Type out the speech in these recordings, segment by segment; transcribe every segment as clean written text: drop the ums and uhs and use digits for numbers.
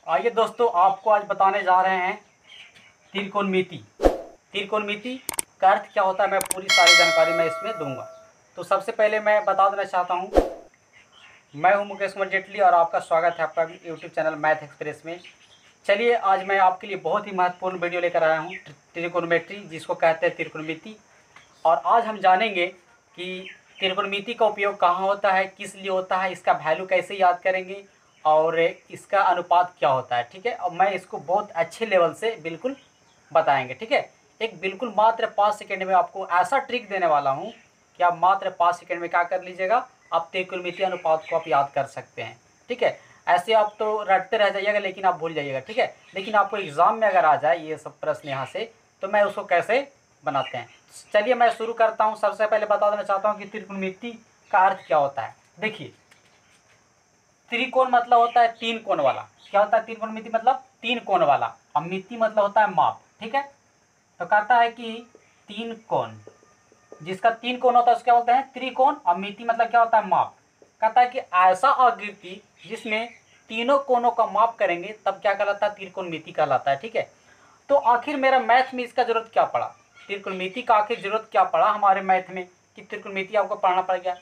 आइए दोस्तों, आपको आज बताने जा रहे हैं त्रिकोणमिति। त्रिकोणमिति का अर्थ क्या होता है, मैं पूरी सारी जानकारी मैं इसमें दूंगा। तो सबसे पहले मैं बता देना चाहता हूँ, मैं हूँ मुकेश कुमार जेटली और आपका स्वागत है आपका यूट्यूब चैनल मैथ एक्सप्रेस में। चलिए, आज मैं आपके लिए बहुत ही महत्वपूर्ण वीडियो लेकर आया हूँ, त्रिकोणमिति, जिसको कहते हैं त्रिकोणमिति। और आज हम जानेंगे कि त्रिकोणमिति का उपयोग कहाँ होता है, किस लिए होता है, इसका वैल्यू कैसे याद करेंगे और इसका अनुपात क्या होता है। ठीक है, और मैं इसको बहुत अच्छे लेवल से बिल्कुल बताएंगे। ठीक है, एक बिल्कुल मात्र 5 सेकेंड में आपको ऐसा ट्रिक देने वाला हूँ कि आप मात्र 5 सेकेंड में क्या कर लीजिएगा, आप त्रिकोणमिति अनुपात को आप याद कर सकते हैं। ठीक है, ऐसे आप तो रटते रह जाइएगा लेकिन आप भूल जाइएगा। ठीक है, लेकिन आपको एग्जाम में अगर आ जाए ये सब प्रश्न यहाँ से, तो मैं उसको कैसे बनाते हैं। चलिए मैं शुरू करता हूँ। सबसे पहले बता देना चाहता हूँ कि त्रिकोणमिति का अर्थ क्या होता है। देखिए, त्रिकोण मतलब होता है तीन कोण वाला। क्या होता है त्रिकोणमिति मतलब? तीन कोण वाला। और मिति मतलब होता है माप। ठीक है, तो कहता है कि तीन कोण, जिसका तीन कोण होता है उसको क्या बोलते हैं? त्रिकोण। और मिति मतलब क्या होता है? माप। कहता है कि ऐसा आकृति जिसमें तीनों कोणों का माप करेंगे तब क्या कहलाता है? त्रिकोणमिति कहलाता है। ठीक है, तो आखिर मेरा मैथ में इसका जरूरत क्या पड़ा? त्रिकोणमिति का आखिर जरूरत क्या पड़ा हमारे मैथ में कि त्रिकोणमिति आपको पढ़ना पड़ गया?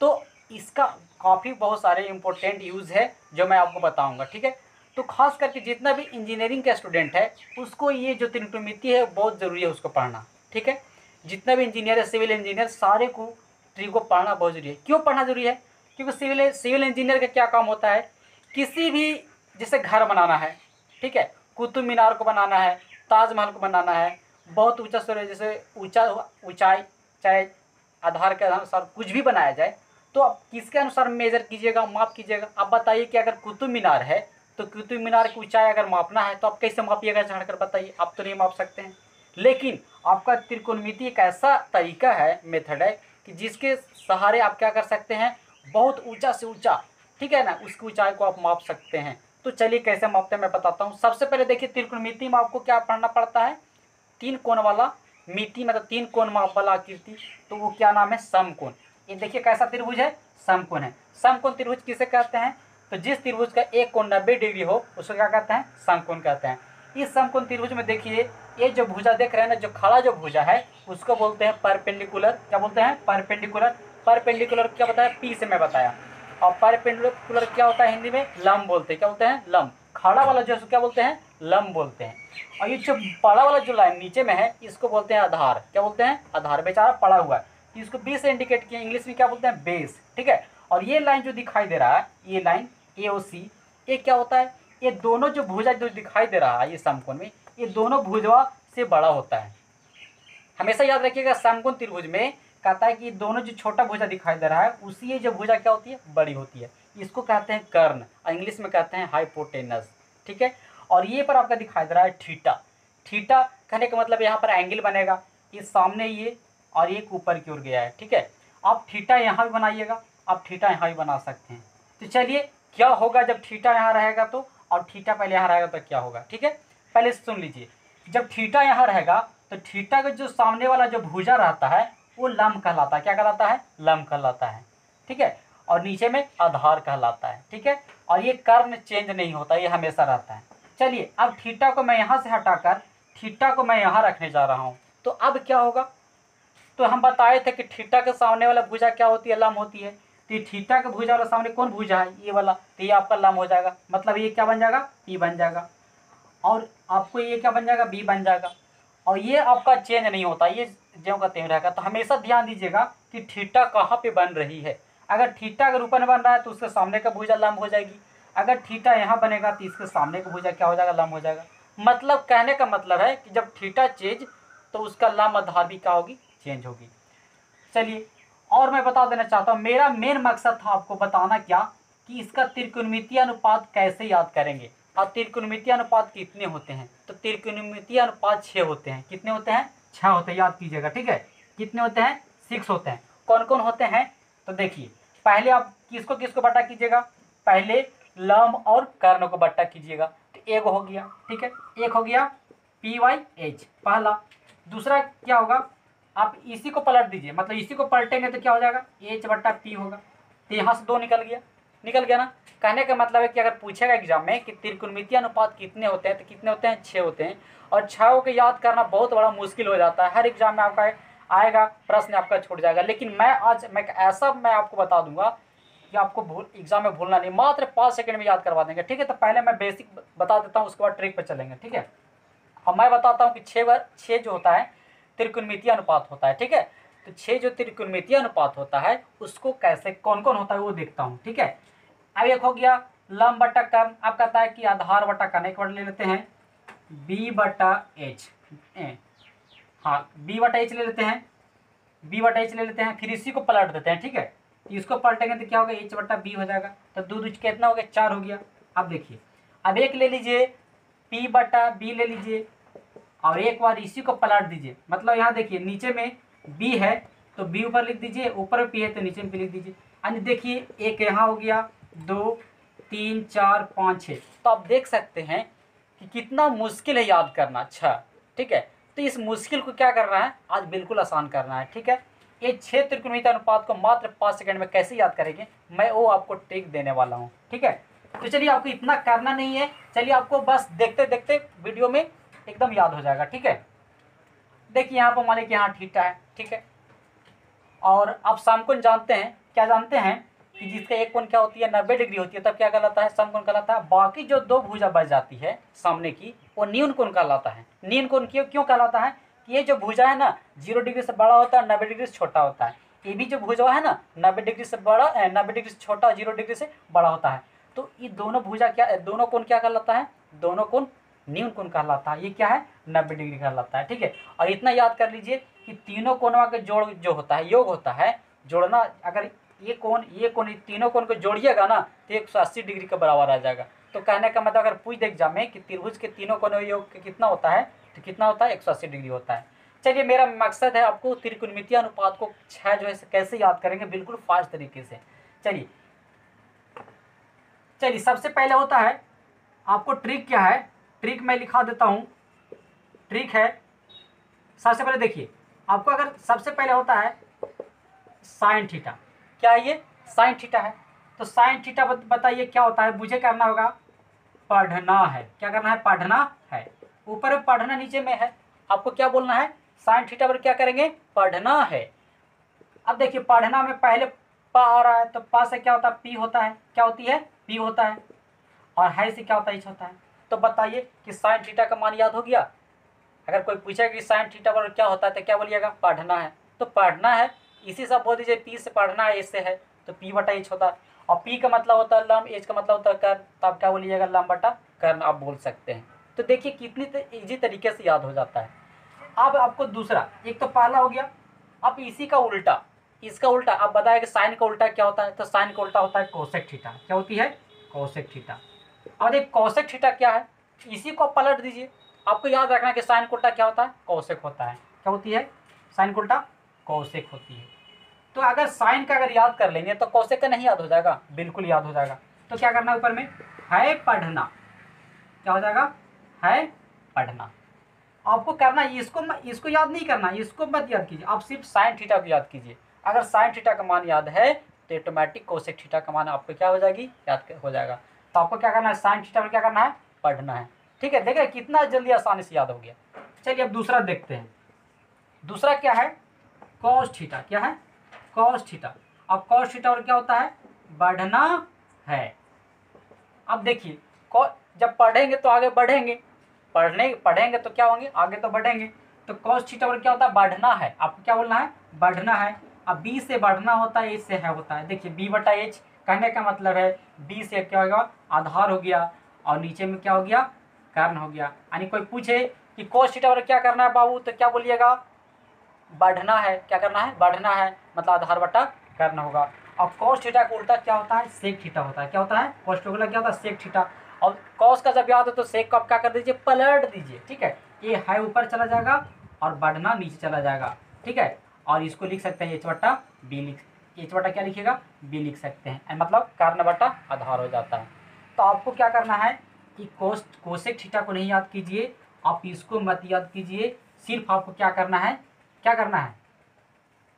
तो इसका काफ़ी बहुत सारे इंपॉर्टेंट यूज़ है जो मैं आपको बताऊंगा। ठीक है, तो खास करके जितना भी इंजीनियरिंग का स्टूडेंट है उसको ये जो त्रिकोणमिति है बहुत ज़रूरी है उसको पढ़ना। ठीक है, जितना भी इंजीनियर है, सिविल इंजीनियर, सारे को ट्री को पढ़ना बहुत जरूरी है। क्यों पढ़ना जरूरी है? क्योंकि सिविल इंजीनियर का क्या काम होता है? किसी भी, जैसे घर बनाना है, ठीक है, कुतुब मीनार को बनाना है, ताजमहल को बनाना है, बहुत ऊंचा स्तर, जैसे ऊंचाई, चाहे आधार के अनुसार कुछ भी बनाया जाए, तो आप किसके अनुसार मेजर कीजिएगा, माप कीजिएगा? आप बताइए कि अगर कुतुब मीनार है तो कुतुब मीनार की ऊंचाई अगर मापना है तो आप कैसे मापिएगा? चढ़कर बताइए, आप तो नहीं माप सकते हैं। लेकिन आपका त्रिकोणमिति एक ऐसा तरीका है, मेथड है, कि जिसके सहारे आप क्या कर सकते हैं? बहुत ऊंचा से ऊंचा, ठीक है ना, उसकी ऊंचाई को आप माप सकते हैं। तो चलिए कैसे मापते हैं मैं बताता हूँ। सबसे पहले देखिए, त्रिकोणमिति में आपको क्या पढ़ना पड़ता है? तीन कोण वाला मिति मतलब तीन कोण माप वाला आकृति, तो वो क्या नाम है? समकोण। ये देखिए कैसा त्रिभुज है? समकोण है। समकोण त्रिभुज किसे कहते हैं? तो जिस त्रिभुज का एक कोण 90 डिग्री हो उसको क्या कहते हैं? समकोण कहते हैं। इस समकोण त्रिभुज में देखिए, ये जो भुजा देख रहे हैं ना, जो खड़ा जो भुजा है उसको बोलते हैं परपेंडिकुलर। क्या बोलते हैं? परपेंडिकुलर। परपेंडिकुलर क्या बताया? पी से मैं बताया। और परपेंडिकुलर क्या होता है हिंदी में? लंब बोलते हैं। क्या बोलते हैं? लंब। खड़ा वाला जो क्या बोलते हैं? लंब बोलते हैं। और ये जो पड़ा वाला जो लाइन नीचे में है इसको बोलते हैं आधार। क्या बोलते हैं? आधार। बेचारा पड़ा हुआ है, इसको बी से इंडिकेट किया, इंग्लिश में क्या बोलते हैं? बेस। ठीक है, और ये लाइन जो दिखाई दे रहा है, ये लाइन ए और सी, ये क्या होता है? ये दोनों जो भुजा जो दिखाई दे रहा है ये समकोण में, ये दोनों भुजा से बड़ा होता है। हमेशा याद रखिएगा, समकोण त्रिभुज में कहता है कि दोनों जो छोटा भुजा दिखाई दे रहा है उसी ये जो भुजा क्या होती है? बड़ी होती है। इसको कहते हैं कर्ण, और इंग्लिश में कहते हैं हाइपोटेनस। ठीक है, और ये पर आपका दिखाई दे रहा है थीटा। थीटा कहने का मतलब यहाँ पर एंगल बनेगा, ये सामने ये और एक ऊपर की ओर गया है। ठीक है, आप थीटा यहाँ भी बनाइएगा, आप थीटा यहाँ भी बना सकते हैं। तो चलिए, क्या होगा जब थीटा यहाँ रहेगा तो, और थीटा पहले यहाँ रहेगा तो क्या होगा? ठीक है, पहले सुन लीजिए। जब थीटा यहाँ रहेगा तो थीटा का जो सामने वाला जो भुजा रहता है वो लंब कहलाता है। क्या कहलाता है? लंब कहलाता है। ठीक है, और नीचे में आधार कहलाता है। ठीक है, और ये कर्ण चेंज नहीं होता, ये हमेशा रहता है। चलिए, अब थीटा को मैं यहाँ से हटाकर थीटा को मैं यहाँ रखने जा रहा हूँ, तो अब क्या होगा? तो हम बताए थे कि थीटा के सामने वाला भुजा क्या होती है? लंब होती है। तो ये थीटा के भुजा वाला सामने कौन भुजा है? ये वाला। तो ये आपका लंब हो जाएगा, मतलब ये क्या बन जाएगा? पी बन जाएगा। और आपको ये क्या बन जाएगा? बी बन जाएगा। और ये आपका चेंज नहीं होता, ये ज्यों का त्यों रहेगा। तो हमेशा ध्यान दीजिएगा कि थीटा कहाँ पे बन रही है। अगर थीटा अगर ऊपर बन रहा है तो उसके सामने का भुजा लंब हो जाएगी। अगर थीटा यहाँ बनेगा तो इसके सामने का भुजा क्या हो जाएगा? लंब हो जाएगा। मतलब कहने का मतलब है कि जब थीटा चेंज तो उसका लंब आधार भी क्या होगी? चेंज होगी। चलिए, और मैं बता देना चाहता हूँ, मेरा मेन मकसद था आपको बताना क्या, कि इसका त्रिकोणमितीय अनुपात कैसे याद करेंगे। और त्रिकोणमितीय अनुपात कितने होते हैं? तो त्रिकोणमितीय अनुपात 6 होते हैं। कितने होते हैं? 6 होते हैं, याद कीजिएगा। ठीक है, कितने होते हैं? 6 होते हैं। कौन कौन होते हैं? तो देखिए, पहले आप किसको किसको बटा कीजिएगा? पहले लंब और कर्ण को बटा कीजिएगा, तो एक हो गया। ठीक है, एक हो गया पी वाई एच पहला। दूसरा क्या होगा? आप इसी को पलट दीजिए, मतलब इसी को पलटेंगे तो क्या हो जाएगा? एच बट्टा पी होगा। तो यहाँ से 2 निकल गया, निकल गया ना। कहने का मतलब है कि अगर पूछेगा एग्जाम में कि त्रिकोणमितीय अनुपात कितने होते हैं, तो कितने होते हैं, 6 होते हैं। और 6 को याद करना बहुत बड़ा मुश्किल हो जाता है। हर एग्जाम में आपका आएगा, प्रश्न आपका छूट जाएगा। लेकिन मैं आज ऐसा मैं आपको बता दूंगा कि आपको एग्जाम में भूलना नहीं, मात्र 5 सेकंड में याद करवा देंगे। ठीक है, तो पहले मैं बेसिक बता देता हूँ, उसके बाद ट्रिक पर चलेंगे। ठीक है, अब मैं बताता हूँ कि 6 जो होता है त्रिकोणमितीय अनुपात होता है। ठीक है, तो 6 जो त्रिकोणमितीय अनुपात होता है उसको कैसे कौन कौन होता है वो देखता हूँ। ठीक है, अब एक हो गया लंब बटा कर्ण। अब कहता है कि आधार बटा कर्ण, एक बार ले लेते हैं बी बटा एच। हाँ, बी बटा एच ले लेते हैं, बी बटा एच ले लेते हैं, फिर इसी को पलट देते हैं। ठीक है, तो इसको पलटेंगे तो क्या होगा, एच बटा बी हो जाएगा। तो 2 2 कितना हो गया, 4 हो गया। अब देखिए, अब एक ले लीजिए पी बटा बी ले लीजिए और एक बार इसी को पलट दीजिए। मतलब यहाँ देखिए नीचे में बी है तो बी ऊपर लिख दीजिए, ऊपर पी है तो नीचे में पी लिख दीजिए। यानी देखिए एक यहाँ हो गया, 2 3 4 5 6। तो आप देख सकते हैं कि कितना मुश्किल है याद करना। अच्छा, ठीक है, तो इस मुश्किल को क्या करना है, आज बिल्कुल आसान करना है। ठीक है, ये 6 त्रिकोणमितीय अनुपात को मात्र 5 सेकंड में कैसे याद करेंगे, मैं वो आपको ट्रिक देने वाला हूँ। ठीक है, तो चलिए आपको इतना करना नहीं है, चलिए आपको बस देखते देखते वीडियो में एकदम याद हो जाएगा। ठीक है, देखिए यहाँ पर मान लीजिए कि यहाँ थीटा है। ठीक है, और आप समकोण जानते हैं, क्या जानते हैं कि जिसका एक कोण क्या होती है, 90 डिग्री होती है, तब क्या कहलाता है, समकोण कहलाता है। बाकी जो 2 भुजा बच जाती है सामने की, वो न्यून कोण कहलाता है। न्यून कोण क्यों कहलाता है कि ये जो भुजा है ना 0 डिग्री से बड़ा होता है, 90 डिग्री से छोटा होता है। ये भी जो भुजा है ना 90 डिग्री से बड़ा, 90 डिग्री से छोटा, 0 डिग्री से बड़ा होता है। तो ये दोनों भुजा क्या, दोनों कोण क्या कहलाता है, दोनों कोण न्यून कोण कहलाता है। ये क्या है, 90 डिग्री कहलाता है। ठीक है, और इतना याद कर लीजिए कि तीनों कोणों का जोड़ जो होता है, योग होता है, जोड़ना, अगर ये कोण तीनों कोण को जोड़िएगा ना तो 180 डिग्री के बराबर आ जाएगा। तो कहने का मतलब अगर पूछ दे एग्जाम में कि त्रिभुज के तीनों कोणों योग कितना होता है, तो कितना होता है, 180 डिग्री होता है। चलिए, मेरा मकसद है आपको त्रिकोणमितीय अनुपात को 6 जो है कैसे याद करेंगे बिल्कुल फास्ट तरीके से। चलिए सबसे पहले होता है आपको ट्रिक क्या है, ट्रिक मैं लिखा देता हूँ। ट्रिक है, सबसे पहले देखिए आपको, अगर सबसे पहले होता है साइन थीटा। क्या है ये, साइन थीटा है। तो साइन थीटा बताइए क्या होता है, मुझे करना होगा, पढ़ना है। क्या करना है, पढ़ना है। ऊपर में पढ़ना, नीचे में है, आपको क्या बोलना है, साइन थीटा पर क्या करेंगे, पढ़ना है। अब देखिए पढ़ना में पहले पा आ रहा है, तो पा से क्या होता है, पी होता है। क्या होती है, पी होता है। और है से क्या होता है, एच होता है। तो बताइए कि साइन थीटा का मान याद हो गया। अगर कोई पूछेगा कि साइन थीटा पर क्या होता है तो क्या बोलिएगा, पढ़ना है। तो पढ़ना है, इसी से बोल दीजिए पी से पढ़ना है, एच से है तो पी बटा एच होता है। और पी का मतलब होता है लंब, एच का मतलब होता है कर्ण, तो आप क्या बोलिएगा, लंब बटा कर्ण आप बोल सकते हैं। तो देखिए कितनी ईजी तरीके से याद हो जाता है। अब आपको दूसरा, एक तो पहला हो गया, अब इसी का उल्टा, इसका उल्टा आप बताया कि साइन का उल्टा क्या होता है, तो साइन का उल्टा होता है कोसेक थीटा। क्या होती है, कोसेक थीटा। अब एक कोसेक थीटा क्या है, इसी को पलट दीजिए। आपको याद रखना कि साइन का उल्टा क्या होता है, कोसेक होता है। क्या होती है, साइन का उल्टा कोसेक होती है। तो अगर साइन का अगर याद कर लेंगे तो कोसेक का नहीं याद हो जाएगा, बिल्कुल याद हो जाएगा। तो क्या करना है, ऊपर में है पढ़ना, क्या हो जाएगा, है पढ़ना। आपको करना इसको याद नहीं करना, इसको मत याद कीजिए, आप सिर्फ साइन थीटा को याद कीजिए। अगर साइन थीटा का मान याद है तो ऑटोमेटिक कोसेक थीटा का मान आपको क्या हो जाएगी, याद हो जाएगा। तो आपको क्या करना है, साइन थीटा में क्या करना है, पढ़ना है। ठीक है, देखिए कितना जल्दी आसानी से याद हो गया। चलिए अब दूसरा देखते हैं। दूसरा क्या है, कॉस थीटा। क्या है, कॉस थीटा। अब कॉस थीटा और क्या होता है, बढ़ना है। अब देखिए जब पढ़ेंगे तो आगे बढ़ेंगे, पढ़ेंगे तो क्या होंगे, आगे तो बढ़ेंगे। तो कॉस थीटा और क्या होता है, बढ़ना है। आपको क्या बोलना है, बढ़ना है। अब बी से बढ़ना होता है, एच से है होता है। देखिए बी बटा एच कहने का मतलब है बी से क्या होगा, आधार हो गया, और नीचे में क्या हो गया, कर्ण हो गया। यानी कोई पूछे कि कॉस थीटा और क्या करना है बाबू, तो क्या बोलिएगा, बढ़ना है। क्या करना है, बढ़ना है, मतलब आधार बटा कर्ण होगा। और कॉस थीटा का उल्टा क्या होता है, सेक थीटा होता है। क्या होता है, कॉस का उल्टा क्या होता है, सेक थीटा। और कॉस का जब याद हो तो सेक को आप क्या कर दीजिए, पलट दीजिए। ठीक है, ये है ऊपर चला जाएगा और बढ़ना नीचे चला जाएगा। ठीक है, और इसको लिख सकते हैं एच बटा बी, एच बटा क्या लिखिएगा, बी लिख सकते हैं, मतलब कर्ण बटा आधार हो जाता है। तो आपको क्या करना है कि कोसेक थीटा को नहीं याद कीजिए, आप इसको मत याद कीजिए। सिर्फ आपको क्या करना है, क्या करना है,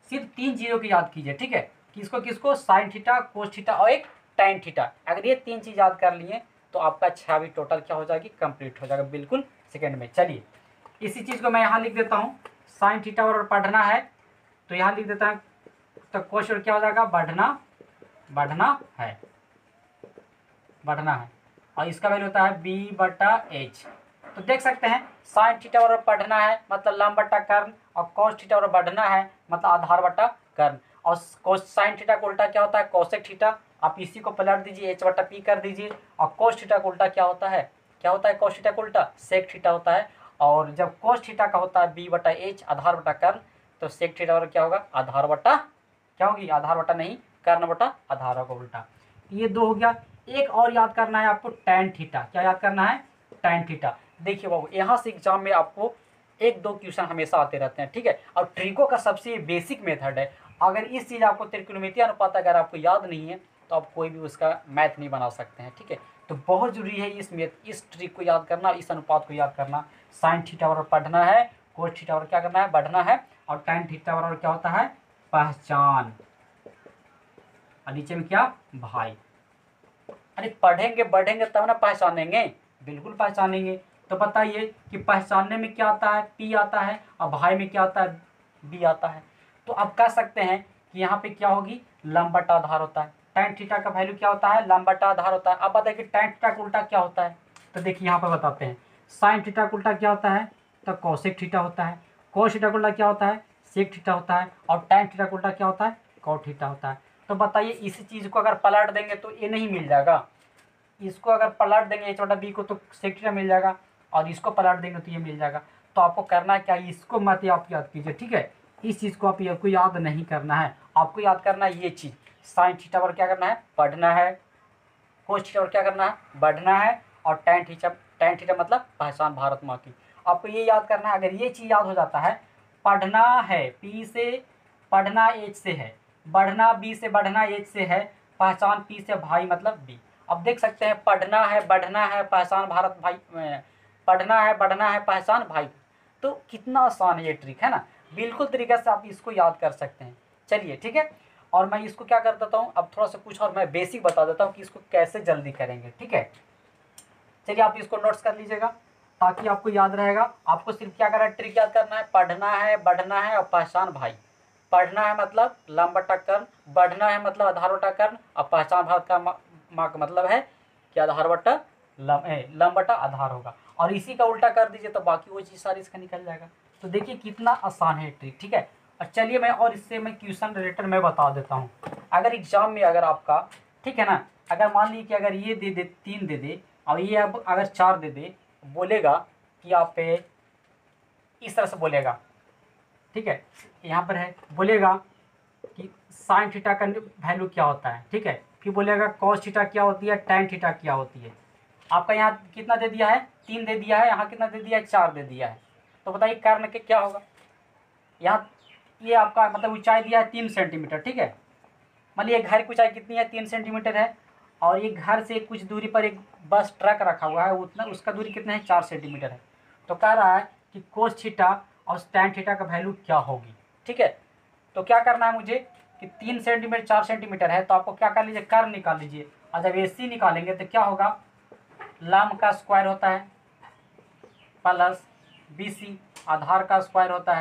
सिर्फ 3 चीज़ों की याद कीजिए। ठीक है, किसको किसको, साइन थीटा, कोस थीटा और एक tan थीटा। अगर ये 3 चीज़ याद कर लिए तो आपका 6 भी टोटल क्या हो जाएगी, कंप्लीट हो जाएगा बिल्कुल सेकंड में। चलिए इसी चीज़ को मैं यहाँ लिख देता हूँ, sin थीटा और पढ़ना है तो यहाँ लिख देता हूँ, तो क्वेश्चन क्या हो जाएगा, बढ़ना है और इसका वैल्यू होता है b/h। तो देख सकते हैं sin थीटा और पढ़ना है मतलब लंब बटा कर्ण, और cos थीटा और बढ़ना है मतलब आधार बटा कर्ण, और sin थीटा को उल्टा क्या होता है, cosec थीटा। आप इसी को पलट दीजिए, h/p कर दीजिए, और cos थीटा को उल्टा क्या होता है cos थीटा को उल्टा sec थीटा होता है। और जब cos थीटा का होता है b/h आधार बटा कर्ण, तो sec थीटा और क्या होगा, आधार बटा क्या होगी, आधार बटा नहीं कर्ण बटा आधार होगा उल्टा। ये 2 हो गया। एक और याद करना है आपको, tan थीटा। क्या याद करना है, tan थीटा। देखिए बाबू यहाँ से एग्जाम में आपको 1-2 क्वेश्चन हमेशा आते रहते हैं, ठीक है। और ट्रिको का सबसे बेसिक मेथड है। अगर इस चीज़ आपको त्रिकोणमितीय अनुपात अगर आपको याद नहीं है तो आप कोई भी उसका मैथ नहीं बना सकते हैं, ठीक है। तो बहुत जरूरी है इस ट्रिक को याद करना, इस अनुपात को याद करना। साइन थीटा बराबर पढ़ना है, कोस थीटा बराबर क्या करना है, बढ़ना है, और tan थीटा बराबर क्या होता है, पहचान, और नीचे में क्या, भाई। अरे पढ़ेंगे बढ़ेंगे तब ना पहचानेंगे, बिल्कुल पहचानेंगे। तो बताइए कि पहचानने में क्या आता है, पी आता है, और भाई में क्या आता है, बी आता है। तो आप कह सकते हैं कि यहाँ पे क्या होगी, लंब बटा आधार होता है। tan थीटा का वैल्यू क्या होता है, लंब बटा आधार होता है। अब बताइए कि tan थीटा का उल्टा क्या होता है, तो देखिए यहाँ पर बताते हैं। sin थीटा का उल्टा क्या होता है, तो cosec थीटा होता है। cos थीटा का उल्टा क्या होता है, sec थीटा होता है। और tan थीटा का उल्टा क्या होता है, cot थीटा होता है। तो बताइए इसी चीज़ को अगर पलट देंगे तो ये नहीं मिल जाएगा, इसको अगर पलट देंगे h/b को तो sec थीटा मिल जाएगा, और इसको पलट देंगे तो ये मिल जाएगा। तो आपको करना क्या है, इसको मत आप याद कीजिए, ठीक है। इस चीज़ को आपको याद नहीं करना है, आपको याद करना है ये चीज़। साइन थीटा पर क्या करना है, पढ़ना है, कोस थीटा पर क्या करना है, बढ़ना है, और tan थीटा मतलब पहचान भारत माँ की। आपको ये याद करना है। अगर ये चीज़ याद हो जाता है, पढ़ना है p से, पढ़ना h से है, बढ़ना b से, बढ़ना h से है, पहचान p से, भाई मतलब b। अब देख सकते हैं पढ़ना है, बढ़ना है, पहचान भारत भाई, पढ़ना है, बढ़ना है, पहचान भाई। तो कितना आसान है ये ट्रिक, है ना। बिल्कुल तरीके से आप इसको याद कर सकते हैं। चलिए ठीक है, और मैं इसको क्या कर देता हूँ, अब थोड़ा सा कुछ और मैं बेसिक बता देता हूँ कि इसको कैसे जल्दी करेंगे, ठीक है। चलिए आप इसको नोट्स कर लीजिएगा ताकि आपको याद रहेगा। आपको सिर्फ क्या करना है, ट्रिक याद करना है, पढ़ना है, बढ़ना है, और पहचान भाई। पढ़ना है मतलब लंब बटा कर्ण, बढ़ना है मतलब आधार बटा कर्ण, और पहचान भारत का माँ का मतलब है कि आधार बटा लंब बटा आधार होगा। और इसी का उल्टा कर दीजिए तो बाकी वो चीज़ सारी इसका निकल जाएगा। तो देखिए कितना आसान है ट्रिक, ठीक है। और चलिए मैं और इससे मैं क्वेश्चन रिलेटेड मैं बता देता हूँ। अगर एग्जाम में अगर आपका, ठीक है ना, अगर मान लीजिए कि अगर ये दे दे 3 दे दे और ये अब अगर 4 दे दे, बोलेगा कि आप इस तरह से बोलेगा, ठीक है। यहाँ पर है, बोलेगा कि साइन थीटा का वैल्यू क्या होता है, ठीक है। फिर बोलेगा कॉस थीटा क्या होती है, टैन थीटा क्या होती है। आपका यहाँ कितना दे दिया है, 3 दे दिया है, यहाँ कितना दे दिया है, 4 दे दिया है। तो बताइए कर्ण के क्या होगा। यहाँ ये आपका मतलब ऊंचाई दिया है 3 सेंटीमीटर, ठीक है। मान लीजिए घर की ऊंचाई कितनी है, 3 सेंटीमीटर है, और ये घर से कुछ दूरी पर एक बस ट्रक रखा हुआ है, उतना उसका दूरी कितना है, 4 सेंटीमीटर है। तो कह रहा है कि कोस थीटा और टैन थीटा का वैल्यू क्या होगी, ठीक है। तो क्या करना है मुझे कि 3 सेंटीमीटर 4 सेंटीमीटर है, तो आपको क्या कर लीजिए, कर्ण निकाल लीजिए। और जब AC निकालेंगे तो क्या होगा, लंब का स्क्वायर होता है प्लस BC आधार का स्क्वायर होता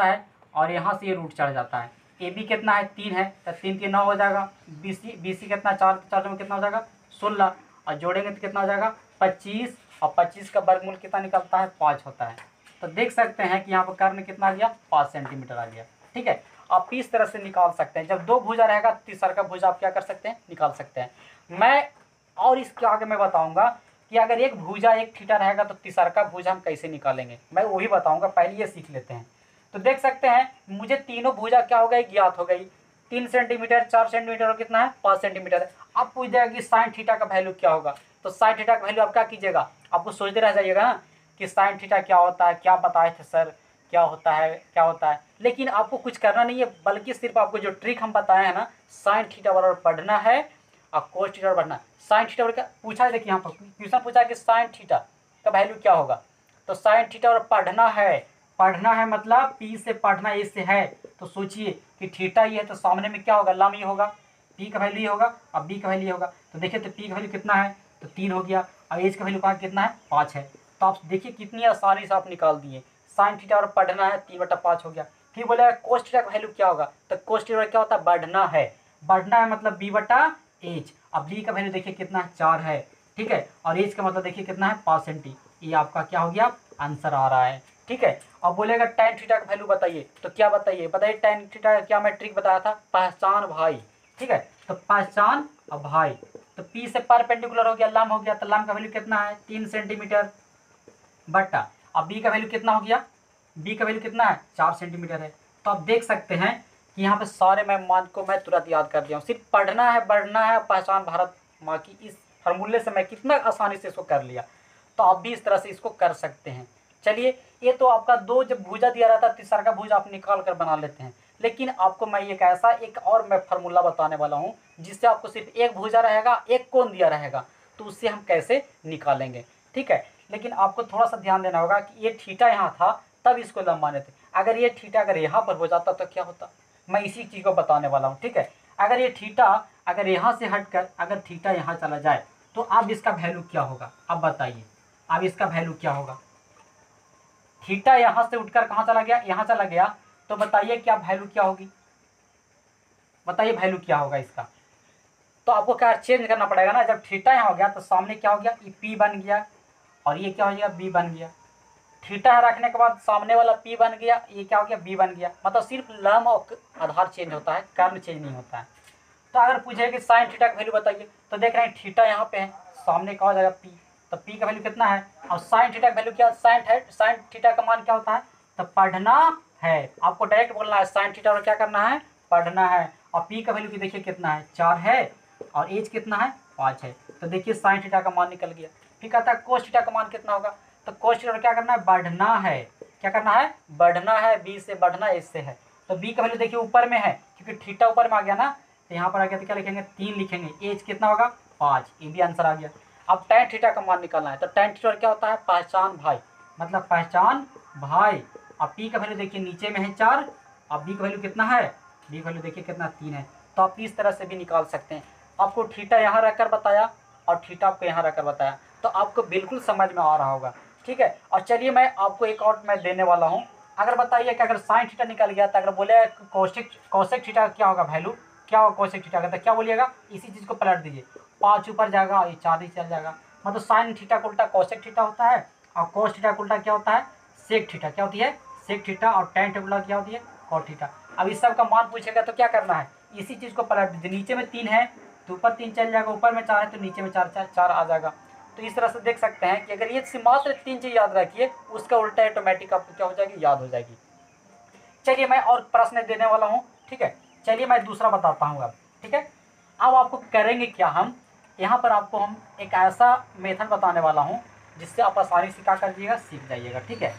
है, और यहाँ से ये रूट चढ़ जाता है। AB कितना है, 3 है, तो 3 3 9 हो जाएगा। BC कितना, 4 4 में कितना हो जाएगा, 16, और जोड़ेंगे तो कितना हो जाएगा, 25, और 25 का वर्गमूल कितना निकलता है, 5 होता है। तो देख सकते हैं कि यहाँ पर कर्ण कितना आ गया, 5 सेंटीमीटर आ गया, ठीक है। आप इस तरह से निकाल सकते हैं। जब 2 भुजा रहेगा, तीसरा का भुजा आप क्या कर सकते हैं, निकाल सकते हैं। मैं और इसके आगे मैं बताऊंगा कि अगर एक भुजा एक थीटा रहेगा तो तीसरा का भुजा हम कैसे निकालेंगे, मैं वही बताऊंगा। पहले ये सीख लेते हैं। तो देख सकते हैं मुझे तीनों भुजा क्या हो गई, ज्ञात हो गई। 3 सेंटीमीटर, 4 सेंटीमीटर और कितना है, 5 सेंटीमीटर है। अब पूछ देगा कि साइन थीटा का वैल्यू क्या होगा। तो साइन थीटा का वैल्यू आप क्या कीजिएगा, आपको सोचते रह जाइएगा ना कि साइन थीटा क्या होता है, क्या बताए थे सर, क्या होता है। लेकिन आपको कुछ करना नहीं है, बल्कि सिर्फ आपको जो ट्रिक हम बताए हैं ना, साइन थीटा बराबर पढ़ना है और कोस थीटा बराबर बढ़ना। साइन थीटा बराबर पूछा है, देखिए यहाँ पर क्वेश्चन पूछा है कि साइन थीटा का वैल्यू क्या होगा। तो साइन थीटा बराबर पढ़ना है मतलब P से पढ़ना A से है। तो सोचिए कि थीटा ये है तो सामने में क्या होगा, लंब ही होगा। पी का वैल्यू ये होगा और बी का वैल्यू होगा। तो देखिए तो पी का वैल्यू कितना है, तो 3 हो गया। और एज का वैल्यू कहाँ कितना है, 5 है। तो आप देखिए कितनी आसानी से आप निकाल दिए। साइन थीटा और पढ़ना है 3/5 हो गया। फिर बोलेगा कोस थीटा का वैल्यू क्या होगा, तो कोस थीटा क्या होता है, बढ़ना है। बढ़ना है मतलब b/h। अब b का वैल्यू देखिए कितना है, 4 है। ठीक है, और एज का मतलब देखिए कितना है, 5 सेंटी। ये आपका क्या हो गया, आंसर आ रहा है। ठीक है, अब बोलेगा tan थीटा का वैल्यू बताइए, तो क्या बताइए, tan थीटा का क्या मैं ट्रिक बताया था, पहचान भाई। ठीक है, तो पहचान और भाई, तो P से परपेंडिकुलर हो गया, लंब हो गया, तो लंब का वैल्यू कितना है, 3 सेंटीमीटर बटा। अब B का वैल्यू कितना हो गया, B का वैल्यू कितना है, 4 सेंटीमीटर है। तो आप देख सकते हैं कि यहाँ पे सारे मैं मान को मैं तुरंत याद कर दिया हूँ। सिर्फ पढ़ना है, बढ़ना है, पहचान भारत माँ की, इस फार्मूले से मैं कितना आसानी से इसको कर लिया। तो आप भी इस तरह से इसको कर सकते हैं। चलिए, ये तो आपका दो जब भुजा दिया रहता है, तीसरा का भुजा आप निकाल कर बना लेते हैं। लेकिन आपको मैं एक ऐसा एक और मैं फार्मूला बताने वाला हूँ, जिससे आपको सिर्फ एक भुजा रहेगा, एक कोण दिया रहेगा, तो उससे हम कैसे निकालेंगे। ठीक है, लेकिन आपको थोड़ा सा ध्यान देना होगा कि ये थीटा यहाँ था तब इसको लंब माने थे। अगर ये थीटा अगर यहाँ पर हो जाता तो क्या होता, मैं इसी चीज़ को बताने वाला हूँ। ठीक है, अगर ये थीटा अगर यहाँ से हटकर अगर थीटा यहाँ चला जाए तो अब इसका वैल्यू क्या होगा, अब बताइए, अब इसका वैल्यू क्या होगा। थीटा यहाँ से उठकर कहाँ चला गया, यहाँ चला गया, तो बताइए क्या वैल्यू क्या होगी, बताइए वैल्यू क्या होगा इसका। तो आपको क्या चेंज करना पड़ेगा ना, जब थीटा यहाँ हो गया तो सामने क्या हो गया, ये पी बन गया और ये क्या हो गया, बी बन गया। थीटा रखने के बाद सामने वाला पी बन गया, ये क्या हो गया, बी बन गया। मतलब सिर्फ लंब और आधार चेंज होता है, कर्ण चेंज नहीं होता है। तो अगर पूछे कि साइन थीटा का वैल्यू बताइए, तो देख रहे हैं थीटा यहाँ पे है, सामने कहा जाएगा पी, तो पी का वैल्यू कितना है। और साइन थीटा का वैल्यू क्या, साइन थीटा का मान क्या होता है, तो पढ़ना है। आपको डायरेक्ट बोलना है साइन थीटा और क्या करना है, पढ़ना है। और पी का वैल्यू देखिए कितना है, 4 है, और एज कितना है, 5 है। तो देखिए साइन थीटा का मान निकल गया। फिर कहता है कोस थीटा का मान कितना होगा, तो कोस थीटा क्या करना है, बढ़ना है। क्या करना है, बढ़ना है, बी से बढ़ना इससे है। तो बी का वैल्यू देखिए ऊपर में है, क्योंकि थीटा ऊपर में आ गया ना, तो यहाँ पर आ गया तो क्या लिखेंगे, 3 लिखेंगे। एज कितना होगा, 5, ये भी आंसर आ गया। अब tan थीटा का मान निकालना है, तो tan थीटा क्या होता है, पहचान भाई, मतलब पहचान भाई। अब पी का वैल्यू देखिए नीचे में है 4, अब बी का वैल्यू कितना है, बी का वैल्यू देखिए कितना, 3 है। तो आप इस तरह से भी निकाल सकते हैं। आपको थीटा यहाँ रखकर बताया और थीटा आपको यहाँ रखकर बताया, तो आपको बिल्कुल समझ में आ रहा होगा। ठीक है, और चलिए मैं आपको एक और मैं देने वाला हूँ। अगर बताइए कि अगर साइन थीटा निकल गया, तो अगर बोले कोसेक थीटा क्या होगा वैल्यू, क्या होगा कोसेक थीटा का, तो क्या बोलिएगा, इसी चीज़ को पलट दीजिए, 5 ऊपर जाएगा, ये 4 ही चल जाएगा। मतलब साइन थीटा का उल्टा कोसेक थीटा होता है, और कोस थीटा का उल्टा क्या होता है, सेक थीटा। क्या होती है, सेक थीटा। और tan थीटा उल्टा क्या होती है, कॉट थीटा। अब इस सब का मान पूछेगा तो क्या करना है, इसी चीज़ को पलट दीजिए। नीचे में 3 है तो ऊपर 3 चल जाएगा, ऊपर में 4 है तो नीचे में 4 आ जाएगा। तो इस तरह से देख सकते हैं कि अगर ये मात्र 3 चीज़ याद रखिए, उसका उल्टा ऑटोमेटिक आपको क्या हो जाएगी, याद हो जाएगी। चलिए मैं और प्रश्न देने वाला हूँ। ठीक है, चलिए मैं दूसरा बताता हूँ अब। ठीक है, अब आपको करेंगे क्या, हम यहाँ पर आपको हम एक ऐसा मेथड बताने वाला हूँ जिससे आप आसानी से क्या कर दीजिएगा, सीख जाइएगा। ठीक है,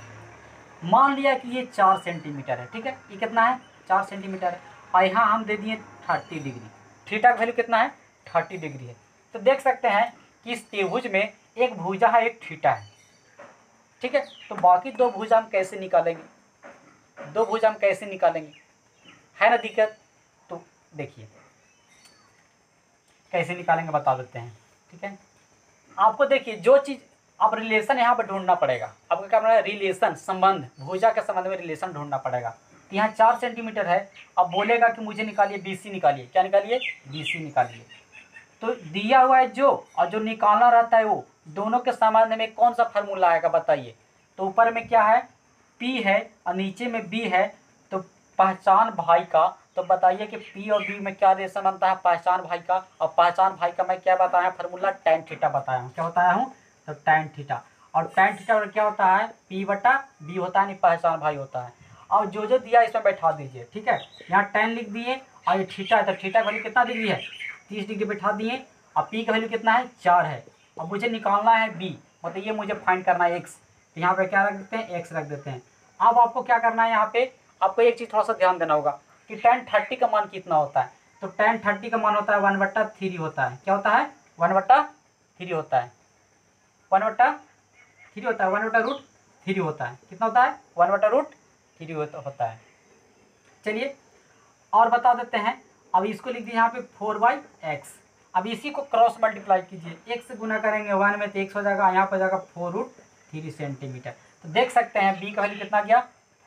मान लिया कि ये 4 सेंटीमीटर है। ठीक है, ये कितना है, 4 सेंटीमीटर है, और यहाँ हम दे दिए 30 डिग्री। थीटा का वैल्यू कितना है, 30 डिग्री है। तो देख सकते हैं कि इस त्रिभुज में एक भुजा है, एक थीटा है। ठीक है, तो बाकी दो भुजा हम कैसे निकालेंगे, दो भुजा हम कैसे निकालेंगे, है ना दिक्कत। तो देखिए कैसे निकालेंगे बता देते हैं। ठीक है, आपको देखिए जो चीज़ आप रिलेशन यहाँ पर ढूंढना पड़ेगा, आपको क्या करना है, रिलेशन, संबंध, भुजा के संबंध में रिलेशन ढूंढना पड़ेगा। तो यहाँ 4 सेंटीमीटर है, अब बोलेगा कि मुझे निकालिए BC, निकालिए, क्या निकालिए, BC निकालिए। तो दिया हुआ है जो, और जो निकालना रहता है वो, दोनों के संबंध में कौन सा फार्मूला आएगा बताइए। तो ऊपर में क्या है, P है और नीचे में B है, तो पहचान भाई का। तो बताइए कि P और B में क्या रिलेशन बनता है, पहचान भाई का। और पहचान भाई का मैं क्या बताया फार्मूला, tan थीटा बताया हूँ। क्या बताया हूँ, तो tan थीटा। और tan थीटा और क्या होता है, P/B होता है, नहीं पहचान भाई होता है। और जो जो दिया इसमें बैठा दीजिए। ठीक है, यहाँ tan लिख दिए, और ये थीटा है, तो थीटा का वैल्यू कितना डिग्री है, 30 डिग्री बैठा दिए। और P का वैल्यू कितना है, 4 है। अब मुझे निकालना है B, मतलब ये मुझे फाइंड करना है x। तो यहाँ पे क्या रख देते हैं, x रख देते हैं। अब आपको क्या करना है, यहाँ पे आपको एक चीज़ थोड़ा सा ध्यान देना होगा कि tan 30 का मान कितना होता है। तो tan 30 का मान होता है 1/3 होता है। क्या होता है, 1/3 होता है, 1/3 होता है, 1/√3 होता है। कितना होता है, 1/√3 होता है। चलिए और बता देते हैं। अब इसको लिख दिए यहाँ पे 4/x। अब इसी को क्रॉस मल्टीप्लाई कीजिए, x से गुना करेंगे 1 में तो x हो जाएगा, यहाँ पर जाएगा 4√3 सेंटीमीटर। तो देख सकते हैं b का वैल्यू कितना गया,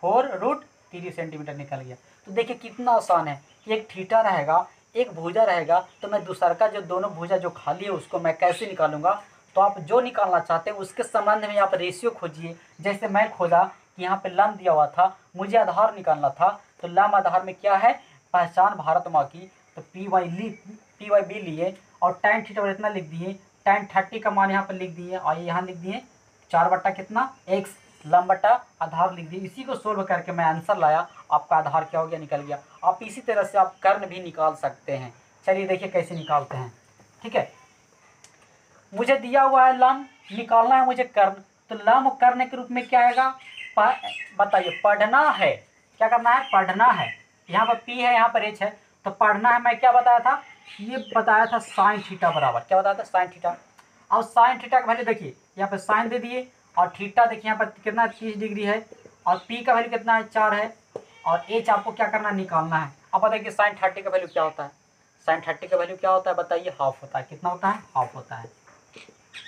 4√3 सेंटीमीटर निकल गया। तो देखिए कितना आसान है कि एक थीटा रहेगा, एक भुजा रहेगा, तो मैं दूसरा का जो दोनों भुजा जो खाली है उसको मैं कैसे निकालूंगा। तो आप जो निकालना चाहते हैं उसके संबंध में आप रेशियो खोजिए। जैसे मैं खोजा कि यहाँ पे लम दिया हुआ था, मुझे आधार निकालना था, तो लम आधार में क्या है, पहचान भारत माँ की, तो P/B लिए और tan थीटा और इतना लिख दिए, tan 30 का मान यहाँ पर लिख दिए और यहाँ लिख दिए 4 बट्टा कितना x, लम बट्टा आधार लिख दिए। इसी को सोल्व करके मैं आंसर लाया, आपका आधार क्या हो गया, निकल गया। आप इसी तरह से आप कर्ण भी निकाल सकते हैं। चलिए देखिए कैसे निकालते हैं। ठीक है, मुझे दिया हुआ है लम, निकालना है मुझे कर्ण, तो लम और कर्ण के रूप में क्या आएगा, बताइए, पढ़ना है, क्या करना है, पढ़ना है। यहाँ पर P है, यहाँ पर H है, तो पढ़ना है। मैं क्या बताया था, ये बताया था साइन थीटा बराबर, क्या बताया था, साइन थीटा। अब साइन थीटा का वैल्यू देखिए, यहाँ पे साइन दे दिए और थीटा देखिए यहाँ पर कितना 30 डिग्री है और P का वैल्यू कितना है, 4 है और H आपको क्या करना है, निकालना है। अब बताइए कि साइन 30 का वैल्यू क्या होता है, साइन 30 का वैल्यू क्या होता है, बताइए, हाफ होता है। कितना होता है, हाफ होता है।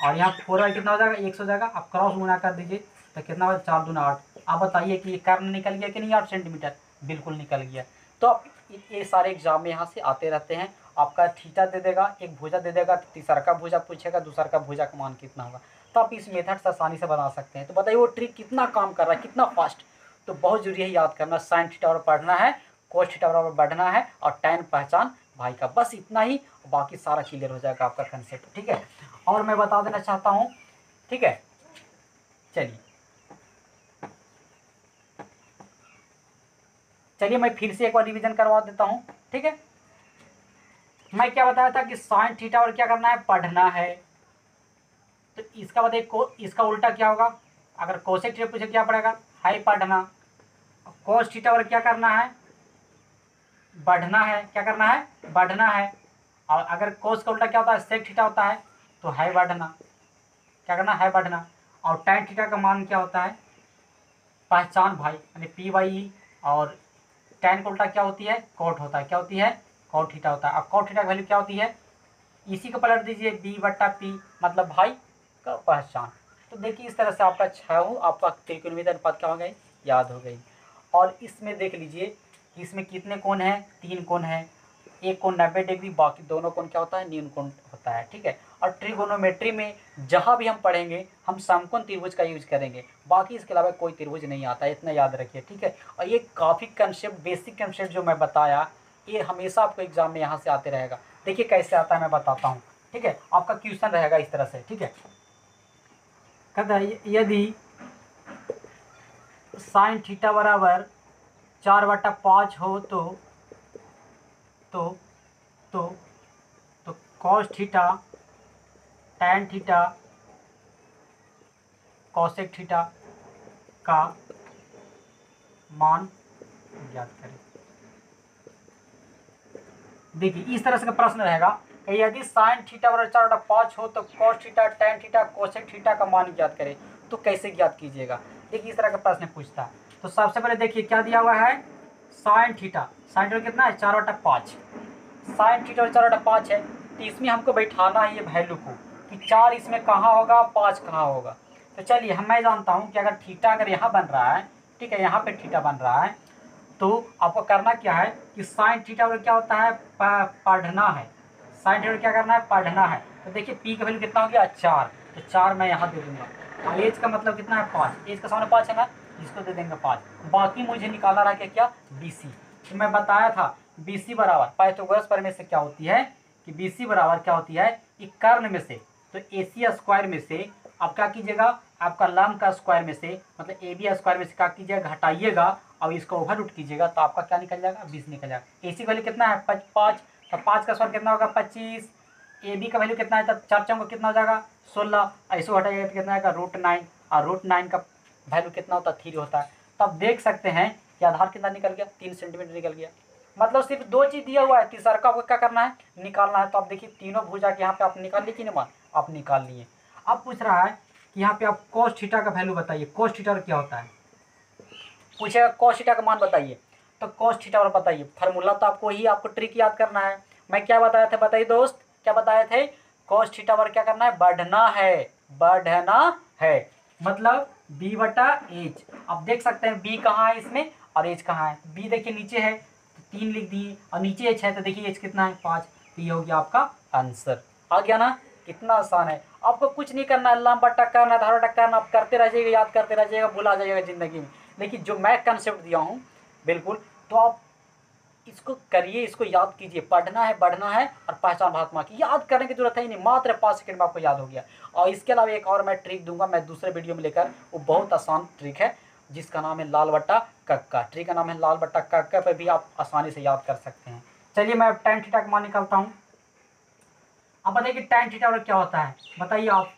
और यहाँ 4 कितना हो जाएगा, 1 हो जाएगा। अब क्रॉस गुना कर दीजिए तो कितना हो, 4 दूना 8। आप बताइए कि ये कर्ण निकल गया कि नहीं, 8 सेंटीमीटर, बिल्कुल निकल गया। तो अब ये सारे एग्जाम में यहाँ से आते रहते हैं। आपका थीटा दे देगा, एक भुजा दे देगा, तीसरा का भुजा पूछेगा, दूसरा का भुजा का मान कितना होगा। तो आप इस मेथड से आसानी से बना सकते हैं। तो बताइए वो ट्रिक कितना काम कर रहा है, कितना फास्ट। तो बहुत जरूरी है याद करना, साइन थीटा बराबर पढ़ना है, कोस थीटा बराबर बढ़ना है और tan पहचान भाई का, बस इतना ही, बाकी सारा क्लियर हो जाएगा आपका कंसेप्ट। ठीक है, और मैं बता देना चाहता हूँ, ठीक है, चलिए मैं फिर से एक बार रिवीजन करवा देता हूँ। ठीक है, मैं क्या बताया था कि साइन थीटा और क्या करना है, पढ़ना है। तो इसका बताइए इसका उल्टा क्या होगा, अगर कोसेक थीटा पूछे क्या पड़ेगा, हाई पढ़ना। कोस थीटा और क्या करना है, बढ़ना है, क्या करना है, बढ़ना है। और अगर कोस का उल्टा क्या होता है, सेक थीटा होता है, तो है बढ़ना, क्या करना है, बढ़ना। और tan थीटा का मान क्या होता है, पहचान भाई, यानी P/E। और tan का उल्टा क्या होती है, कॉट होता है, क्या होती है, कॉट थीटा होता है। अब कॉट थीटा की वैल्यू क्या होती है, इसी को पलट दीजिए, B/P, मतलब भाई का पहचान। तो देखिए इस तरह से आपका 6 आपका त्रिकोणमितीय अनुपात क्या हो गई, याद हो गई। और इसमें देख लीजिए इसमें कितने कोण हैं, 3 कोण हैं। एक कोण 90 डिग्री, बाकी दोनों कोण क्या होता है, न्यून कोण होता है। ठीक है, और ट्रिगोनोमेट्री में जहाँ भी हम पढ़ेंगे हम समकोण त्रिभुज का यूज करेंगे, बाकी इसके अलावा कोई त्रिभुज नहीं आता है, इतना याद रखिए। ठीक है, और ये काफ़ी कंसेप्ट, बेसिक कंसेप्ट जो मैं बताया, ये हमेशा आपको एग्जाम में यहाँ से आते रहेगा। देखिए कैसे आता है मैं बताता हूँ। ठीक है, आपका क्वेश्चन रहेगा इस तरह से। ठीक है, कहता है यदि साइन थीटा बराबर 4/5 हो तो cos theta, tan theta, cosec theta का मान ज्ञात करें। देखिए इस तरह से का प्रश्न रहेगा कि यदि साइन थीटा बराबर 4/5 हो तो cos theta, tan theta, cosec theta का मान ज्ञात करें। तो कैसे ज्ञात कीजिएगा, देखिए इस तरह का प्रश्न पूछता है। तो सबसे पहले देखिए क्या दिया हुआ है, साइन थीटा, साइन थीटा कितना है, 4/5। साइन थीटा 4/5 है, तो इसमें हमको बैठाना है ये वैल्यू को कि 4 इसमें कहाँ होगा, 5 कहाँ होगा। तो चलिए मैं जानता हूँ कि अगर थीटा अगर यहाँ बन रहा है, ठीक है, यहाँ पे थीटा बन रहा है, तो आपको करना क्या है कि साइन थीटा और क्या होता है, पढ़ना है। साइन थीटा क्या करना है, पढ़ना है। तो देखिए P का वैल्यू कितना हो गया, 4, तो 4 मैं यहाँ दे दूंगा। और एज का मतलब कितना है, 5, एज का सामने 5 है ना, इसको दे देंगे 5। बाकी मुझे निकालना रहा क्या, BC। तो मैं बताया था BC बराबर पाइथागोरस प्रमेय से क्या होती है कि BC बराबर क्या होती है, एक कर्ण में से, तो AC स्क्वायर में से आप क्या कीजिएगा, आपका लंब का स्क्वायर में से, मतलब AB स्क्वायर में से क्या कीजिएगा, घटाइएगा और इसको ओवर रूट कीजिएगा, तो आपका क्या निकल जाएगा, 20 निकल जाएगा। AC का वैल्यू कितना है, 5, तो 5 का स्क्वायर कितना होगा, 25। AB का वैल्यू कितना है, तो 4 चौको कितना हो जाएगा, 16। ऐसे हटाइएगा तो कितना आएगा, √9, और √9 का वैल्यू कितना होता है, 3 होता है। तो आप देख सकते हैं कि आधार कितना निकल गया, 3 सेंटीमीटर निकल गया। मतलब सिर्फ 2 चीज़ दिया हुआ है, तीसरा का आपको क्या करना है, निकालना है। तो आप देखिए तीनों भुजा के यहाँ पे आप निकाल लीजिए ना मान, आप निकाल लिए। अब पूछ रहा है कि यहाँ पे आप cos थीटा का वैल्यू बताइए, cos थीटा क्या होता है, पूछेगा cos थीटा का मान बताइए। तो cos थीटा और बताइए फार्मूला तो आपको ही आपको ट्रिक याद करना है। मैं क्या बताया था बताइए दोस्त, क्या बताए थे? cos थीटा और क्या करना है? बढ़ना है, बढ़ना है मतलब b बटा एच। अब देख सकते हैं b कहाँ है इसमें और एच कहाँ है। b देखिए नीचे है तो 3 लिख दिए और नीचे एच है तो देखिए एच कितना है 5। तो ये हो गया आपका आंसर। आ गया ना, कितना आसान है। आपको कुछ नहीं करना है, लंबा बट्टा करना, धारा बट्टा करना, आप करते रह जाइएगा, याद करते रह जाइएगा, भूला जाइएगा जिंदगी में। लेकिन जो मैं कंसेप्ट दिया हूँ बिल्कुल, तो आप इसको करिए, इसको याद कीजिए। पढ़ना है, बढ़ना है और पहचान महात्मा की, याद करने की जरूरत है ही नहीं, मात्र 5 सेकंड में आपको याद हो गया। और इसके अलावा एक और मैं ट्रिक दूंगा, मैं दूसरे वीडियो में लेकर, वो बहुत आसान ट्रिक है जिसका नाम है लाल बट्टा कक्का। ट्रिक का नाम है लाल बट्टा कक्का, पर भी आप आसानी से याद कर सकते हैं। चलिए मैं tan थीटा का मान निकालता हूँ। अब बताइए कि tan थीटा क्या होता है, बताइए आप,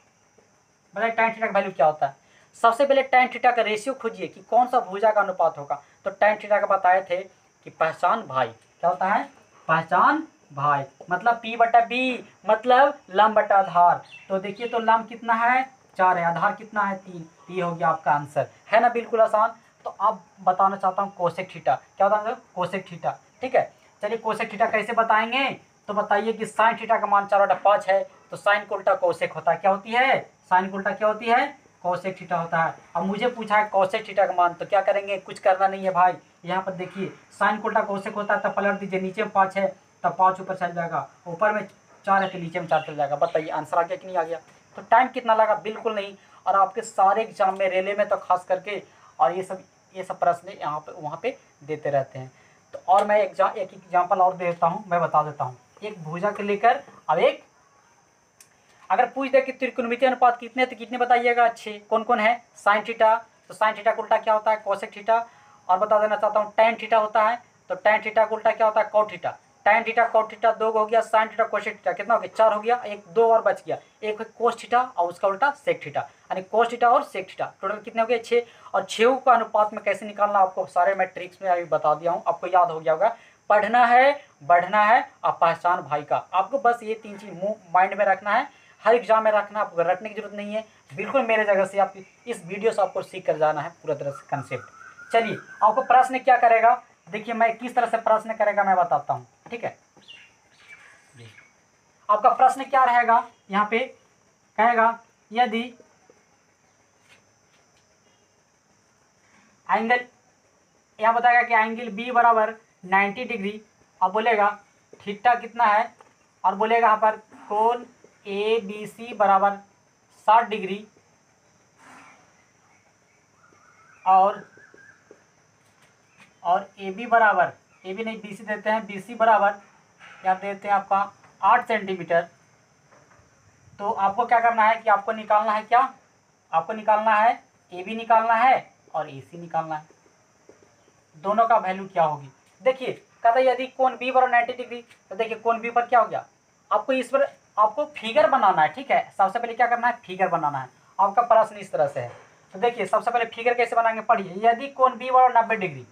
बताइए tan थीटा का वैल्यू क्या होता है। सबसे पहले tan थीटा का रेशियो खोजिए कि कौन सा भुजा का अनुपात होगा। तो tan थीटा का बताए थे कि पहचान भाई, क्या होता है? पहचान भाई मतलब p बटा b मतलब लंब बटा आधार। तो देखिए तो लंब कितना है 4 है, आधार कितना है 3। तो ये हो गया आपका आंसर, है ना, बिल्कुल आसान। तो अब बताना चाहता हूँ कोसेक थीटा, क्या होता है कोसेक थीटा, ठीक है। चलिए कोसेक थीटा कैसे बताएंगे, तो बताइए कि साइन थीटा का मान 4/5 है, तो साइन को उल्टा कोसेक होता है, क्या होती है? साइन को उल्टा क्या होती है? कोसेक थीटा होता है। अब मुझे पूछा है कोसेक थीटा का मान, तो क्या करेंगे, कुछ करना नहीं है भाई। यहाँ पर देखिए साइन को उल्टा कोसेक होता है, तब पलट दीजिए, नीचे में 5 है तब 5 ऊपर चल जाएगा, ऊपर में 4 है तो नीचे में 4 चल जाएगा। बताइए आंसर आ गया कि नहीं आ गया? तो टाइम कितना लगा, बिल्कुल नहीं। और आपके सारे एग्जाम में, रेलवे में तो खास करके, और ये सब प्रश्न यहाँ पे वहाँ पे देते रहते हैं। तो और मैं एक एग्जाम्पल और दे देता हूँ, मैं बता देता हूँ। एक भुजा के लेकर अब एक अगर पूछ दे कि त्रिकोणमितीय अनुपात कितने, तो कितने बताइएगा अच्छे, कौन कौन है? साइन थीटा, तो साइन थीटा का उल्टा क्या होता है? Cosec theta. और बता देना चाहता हूँ tan थीटा होता है, तो tan थीटा का उल्टा क्या होता है? Cot theta. tan theta cot theta 2 हो गया, साइन थीटा कोसेक थीटा कितना हो गया? 4 हो गया, एक 2 और बच गया, एक है कोस थीटा और उसका उल्टा सेक थीटा, यानी कोस थीटा और सेक थीटा, टोटल कितने हो गए? 6। और 6 का अनुपात में कैसे निकालना आपको सारे मैं ट्रिक्स में अभी बता दिया हूँ, आपको याद हो गया होगा। पढ़ना है, बढ़ना है और पहचान भाई का, आपको बस ये 3 चीज मुंह माइंड में रखना है। हर एग्जाम में रखना, आपको रटने की जरूरत नहीं है, बिल्कुल मेरे जगह से आप इस वीडियो से आपको सीख कर जाना है पूरा तरह से कंसेप्ट। चलिए आपको प्रश्न क्या करेगा, देखिए मैं किस तरह से प्रश्न करेगा मैं बताता हूँ, ठीक है। आपका प्रश्न क्या रहेगा, यहाँ पे कहेगा यदि एंगल, यहाँ बताएगा कि एंगल बी बराबर 90 डिग्री, अब बोलेगा थीटा कितना है, और बोलेगा यहाँ पर कोण ए बी सी बराबर 60 डिग्री, और ए बी बराबर, ए बी नहीं बी सी देते हैं, बी सी बराबर यहाँ देते हैं आपका 8 सेंटीमीटर। तो आपको क्या करना है कि आपको निकालना है क्या, आपको निकालना है ए बी निकालना है और ए सी निकालना है, दोनों का वैल्यू क्या होगी। देखिए कहता है यदि कोण बी बराबर 90 डिग्री, तो देखिए कोण बी पर क्या हो गया, आपको इस पर आपको फिगर बनाना है, ठीक है। सबसे पहले क्या करना है, फिगर बनाना है। आपका प्रश्न इस तरह से है, तो देखिए सबसे पहले फिगर कैसे बनाएंगे, पढ़िए। यदि कोण बी बराबर 90 डिग्री,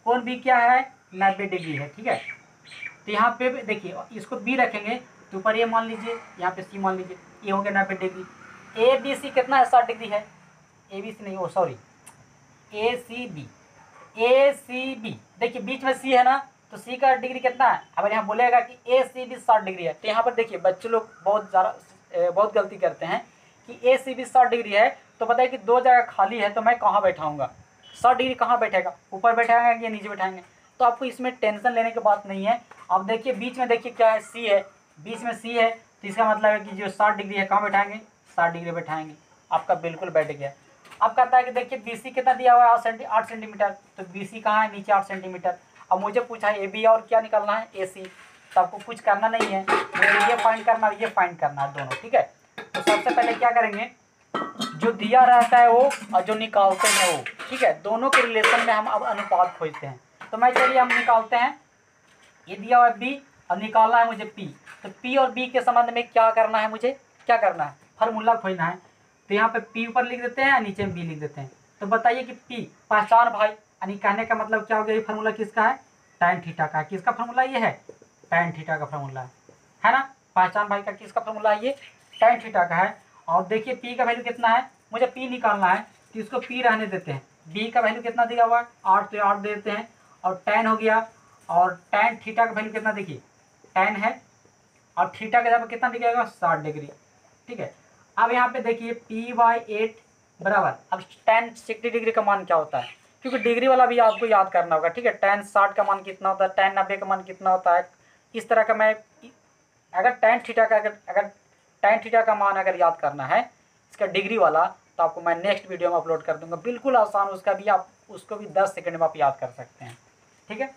कोण बी क्या है 90 डिग्री है, ठीक है। तो यहाँ पे देखिए इसको बी रखेंगे तो ऊपर ये मान लीजिए, यहाँ पे सी मान लीजिए, ये हो गया 90 डिग्री। ए बी सी कितना है 60 डिग्री है, ए बी सी नहीं, ओ सॉरी ए सी बी, ए सी बी देखिए बीच में सी है ना, तो सी का डिग्री कितना है। अब यहाँ बोलेगा कि ए सी बी 60 डिग्री है, तो यहाँ पर देखिए बच्चे लोग बहुत गलती करते हैं कि ए सी बी 60 डिग्री है, तो बताइए कि 2 जगह खाली है तो मैं कहाँ बैठाऊंगा, 60 डिग्री कहाँ बैठेगा, ऊपर बैठाएंगे या नीचे बैठाएंगे। तो आपको इसमें टेंशन लेने की बात नहीं है। अब देखिए बीच में देखिए क्या है, सी है, बीच में सी है, तो इसका मतलब है कि जो 60 डिग्री है कहाँ बैठाएंगे, 60 डिग्री बैठाएंगे, आपका बिल्कुल बैठ गया। अब कहता है कि देखिए बी सी कितना दिया हुआ है 8 सेंटीमीटर, तो बी सी कहाँ है, नीचे 8 सेंटीमीटर। अब मुझे पूछा है ए बी और क्या निकालना है, ए सी, तो आपको कुछ करना नहीं है, मुझे ये फाइंड करना है, ये फाइंड करना है दोनों, ठीक है। तो सबसे पहले क्या करेंगे, जो दिया रहता है वो और जो निकालते हैं वो, ठीक है, दोनों के रिलेशन में हम अब अनुपात खोजते हैं। तो मैं चलिए हम निकालते हैं, ये दिया हुआ है बी, अब निकालना है मुझे पी। तो पी और बी के संबंध में क्या करना है, मुझे क्या करना है, फार्मूला खोजना है। तो यहाँ पे पी ऊपर लिख देते हैं, नीचे में बी लिख देते हैं। तो बताइए कि पी पहचान भाई, यानी कहने का मतलब क्या हो गया, ये फार्मूला किसका है, tan थीटा का। किसका फार्मूला ये है, tan थीटा का फार्मूला है ना। पहचान भाई का किसका फार्मूला है, ये tan थीटा का है। और देखिए पी का वैल्यू कितना है, मुझे पी निकालना है, तो इसको पी रहने देते हैं। बी का वैल्यू कितना दिया हुआ है 8, तो 8 दे देते हैं। और tan हो गया, और tan थीटा का वैल्यू कितना देखिए tan है, और थीटा का जगह कितना दिखेगा 60 डिग्री। ठीक है, अब यहाँ पे देखिए P/8 बराबर, अब tan 60 डिग्री का मान क्या होता है, क्योंकि डिग्री वाला भी आपको याद करना होगा। ठीक है, tan 60 का मान कितना होता है, tan 90 का मान कितना होता है, इस तरह का मैं अगर tan थीटा का अगर tan थीटा का मान अगर याद करना है इसका डिग्री वाला, तो आपको मैं नेक्स्ट वीडियो में अपलोड कर दूंगा, बिल्कुल आसान, उसका भी आप उसको भी 10 सेकंड में आप याद कर सकते हैं। ठीक है,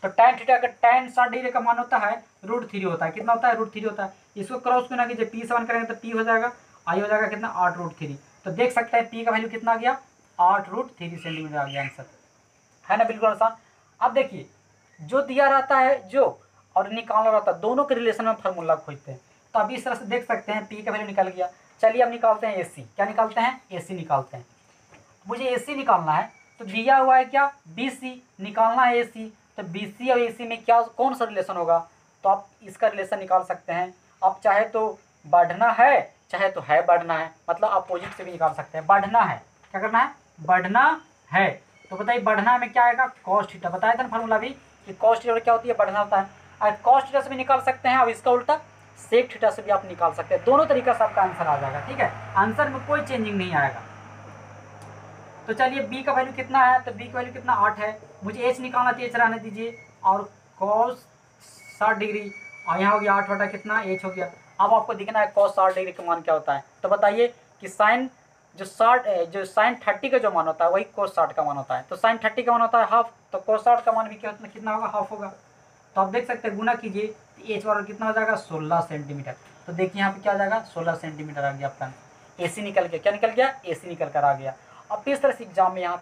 तो tan थीटा का tan 60 डिग्री का मान होता है √3 होता है, कितना होता है √3 होता है। इसको क्रॉस क्यों ना कीजिए, P7 करेंगे तो P हो जाएगा, आई हो जाएगा कितना 8√3। तो देख सकते हैं P का वैल्यू कितना आ गया 8√3 सेंटीमीटर आ गया आंसर, है ना, बिल्कुल आसान। अब देखिए जो दिया रहता है जो और निकालना रहता है, दोनों के रिलेशन में फार्मूला खोजते हैं। तो अभी इस तरह से देख सकते हैं P का वैल्यू निकल गया। चलिए अब निकालते हैं AC, क्या निकालते हैं AC निकालते हैं। मुझे AC निकालना है, तो दिया हुआ है क्या BC, निकालना है AC, तो BC और AC में क्या कौन सा रिलेशन होगा, तो आप इसका रिलेशन निकाल सकते हैं। आप चाहे तो बढ़ना है, चाहे तो है बढ़ना है, मतलब अपोजिट से भी निकाल सकते हैं। बढ़ना है, क्या करना है बढ़ना है, तो बताइए बढ़ना में क्या आएगा cos थीटा, बताया था ना फार्मूला भी कि cos थीटा क्या होती है बढ़ना होता है। और cos थीटा से भी निकाल सकते हैं, अब इसका उल्टा sec थीटा से भी आप निकाल सकते हैं। दोनों तरीका से आपका आंसर आ जाएगा। ठीक है, आंसर में कोई चेंजिंग नहीं आएगा। तो चलिए B का वैल्यू कितना है, तो B का वैल्यू कितना 8 है। मुझे H निकालना तो H रहने दीजिए, और cos 60 डिग्री, और यहाँ हो गया 8 बटा कितना H हो गया। अब आपको दिखना है cos 60 डिग्री का मान क्या होता है, तो बताइए कि साइन जो साइन 30 का जो मान होता है वही cos 60 का मान होता है। तो साइन 30 का मान होता है हाफ, तो cos 60 का मान भी क्या कितना होगा हाफ होगा। तो आप देख सकते हैं गुना कीजिए तो H बराबर कितना हो जाएगा 16 सेंटीमीटर। तो देखिए यहाँ पे क्या हो जाएगा 16 सेंटीमीटर आ गया आपका। AC निकल गया, क्या निकल गया AC निकल कर आ गया। अब इस तरह से एग्जाम में यहाँ